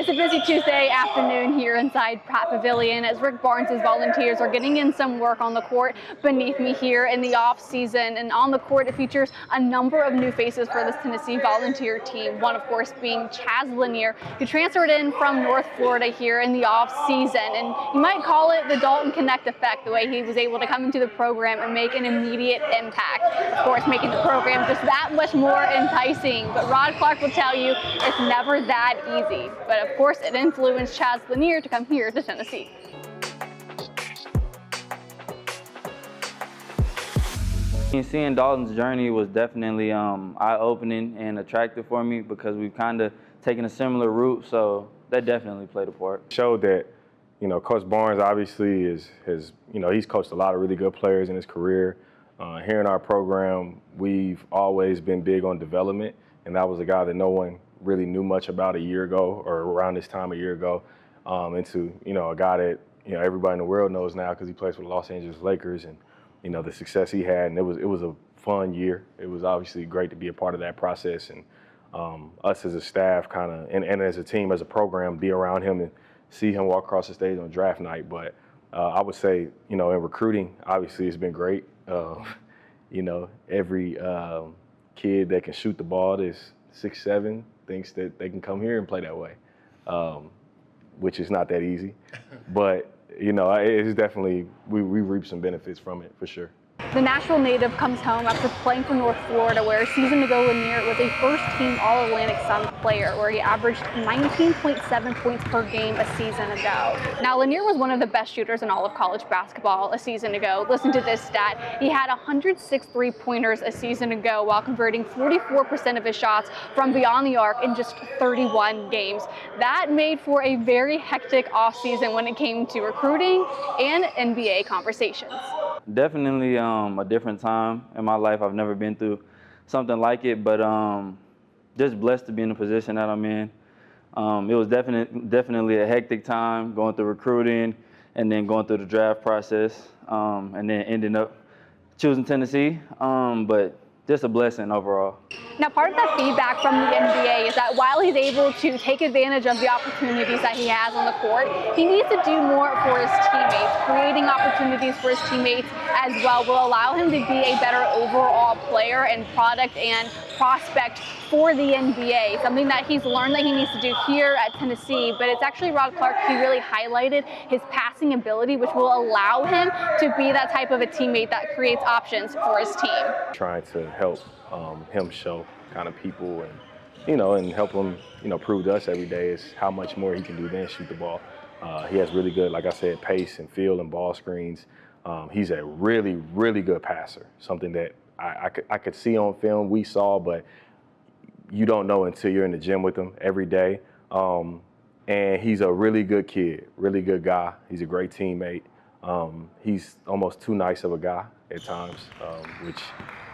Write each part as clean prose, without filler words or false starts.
It's a busy Tuesday afternoon here inside Pratt Pavilion as Rick Barnes' Volunteers are getting in some work on the court beneath me here in the off season. And on the court, it features a number of new faces for this Tennessee Volunteer team. One, of course, being Chaz Lanier, who transferred in from North Florida here in the off season. And you might call it the Dalton Knecht effect, the way he was able to come into the program and make an immediate impact. Of course, making the program just that much more enticing. But Rod Clark will tell you it's never that easy. But of course, it influenced Chaz Lanier to come here to Tennessee. Seeing Dalton's journey was definitely eye-opening and attractive for me because we've kind of taken a similar route, so that definitely played a part. Showed that, Coach Barnes obviously he's coached a lot of really good players in his career. Here in our program, we've always been big on development, and that was a guy that no one really knew much about a year ago or around this time a year ago, into, a guy that, everybody in the world knows now because he plays for the Los Angeles Lakers and, the success he had. And it was a fun year. It was obviously great to be a part of that process. And us as a staff and as a team, as a program, be around him and see him walk across the stage on draft night. But I would say, in recruiting, obviously it's been great. Every kid that can shoot the ball that's 6'7", thinks that they can come here and play that way, which is not that easy. But, it's definitely, we reap some benefits from it for sure. The Nashville native comes home after playing for North Florida, where a season ago Lanier was a first-team All-Atlantic Sun player, where he averaged 19.7 points per game a season ago. Now, Lanier was one of the best shooters in all of college basketball a season ago. Listen to this stat. He had 106 three-pointers a season ago while converting 44% of his shots from beyond the arc in just 31 games. That made for a very hectic offseason when it came to recruiting and NBA conversations. Definitely a different time in my life. I've never been through something like it, but just blessed to be in the position that I'm in. It was definitely a hectic time going through recruiting and then going through the draft process and then ending up choosing Tennessee, but just a blessing overall. Now, part of that feedback from the NBA is that while he's able to take advantage of the opportunities that he has on the court, he needs to do more for his teammates. Creating opportunities for his teammates as well will allow him to be a better overall player and product and prospect for the NBA, something that he's learned that he needs to do here at Tennessee. But it's actually Rod Clark who really highlighted his passing ability, which will allow him to be that type of a teammate that creates options for his team. Trying to help him show kind of people and help him, prove to us every day is how much more he can do than shoot the ball. He has really good, like I said, pace and feel and ball screens. He's a really, really good passer, something that I could see on film, we saw, but you don't know until you're in the gym with him every day. And he's a really good kid, really good guy. He's a great teammate. He's almost too nice of a guy at times, which,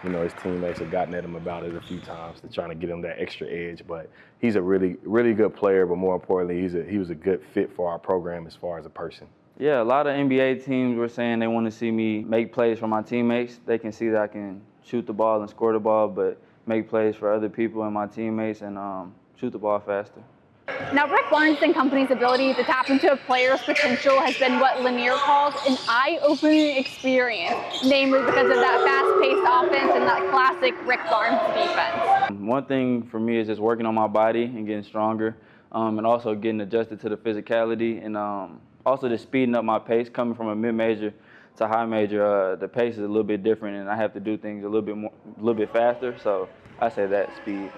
his teammates have gotten at him about it a few times to trying to get him that extra edge. But he's a really, really good player, but more importantly, he was a good fit for our program as far as a person. Yeah, a lot of NBA teams were saying they want to see me make plays for my teammates. They can see that I can shoot the ball and score the ball, but make plays for other people and my teammates and shoot the ball faster. Now, Rick Barnes and company's ability to tap into a player's potential has been what Lanier calls an eye-opening experience, namely because of that fast-paced offense and that classic Rick Barnes defense. One thing for me is just working on my body and getting stronger, and also getting adjusted to the physicality, and also just speeding up my pace. Coming from a mid-major to high major, the pace is a little bit different, and I have to do things a little bit faster. So I say that speed.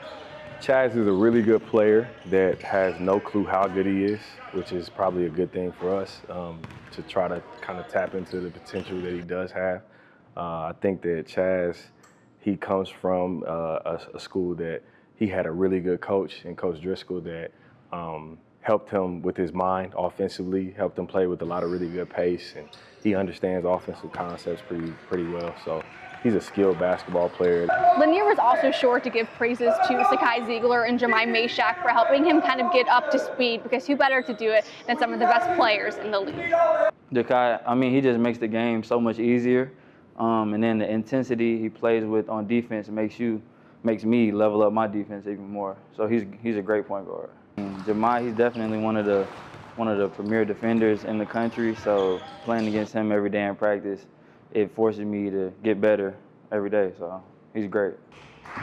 Chaz is a really good player that has no clue how good he is, which is probably a good thing for us to try to kind of tap into the potential that he does have. I think that Chaz, he comes from a school that he had a really good coach in Coach Driscoll that helped him with his mind offensively, helped him play with a lot of really good pace, and he understands offensive concepts pretty well. So he's a skilled basketball player. Lanier was also sure to give praises to Sakai Ziegler and Jemai Mashak for helping him kind of get up to speed, because who better to do it than some of the best players in the league? Sakai, he just makes the game so much easier. And then the intensity he plays with on defense makes me level up my defense even more. So he's a great point guard. Jamai, he's definitely one of the premier defenders in the country. So playing against him every day in practice, it forces me to get better every day. So he's great.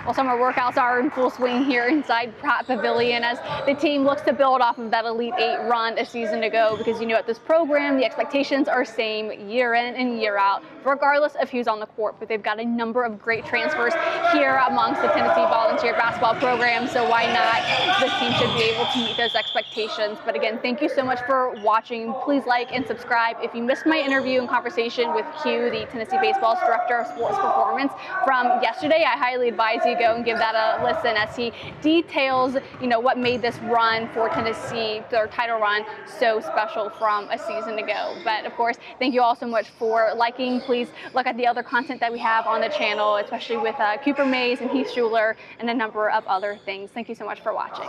Well, summer workouts are in full swing here inside Pratt Pavilion as the team looks to build off of that Elite Eight run a season ago, because at this program, the expectations are same year in and year out, regardless of who's on the court. But they've got a number of great transfers here amongst the Tennessee Volunteer basketball program, so why not? This team should be able to meet those expectations. But again, thank you so much for watching. Please like and subscribe. If you missed my interview and conversation with Q, the Tennessee Baseball's Director of Sports Performance from yesterday, I highly advise you go and give that a listen as he details, what made this run for Tennessee, their title run, so special from a season ago. But of course, thank you all so much for liking. Please look at the other content that we have on the channel, especially with Cooper Mays and Heath Schuler and a number of other things. Thank you so much for watching.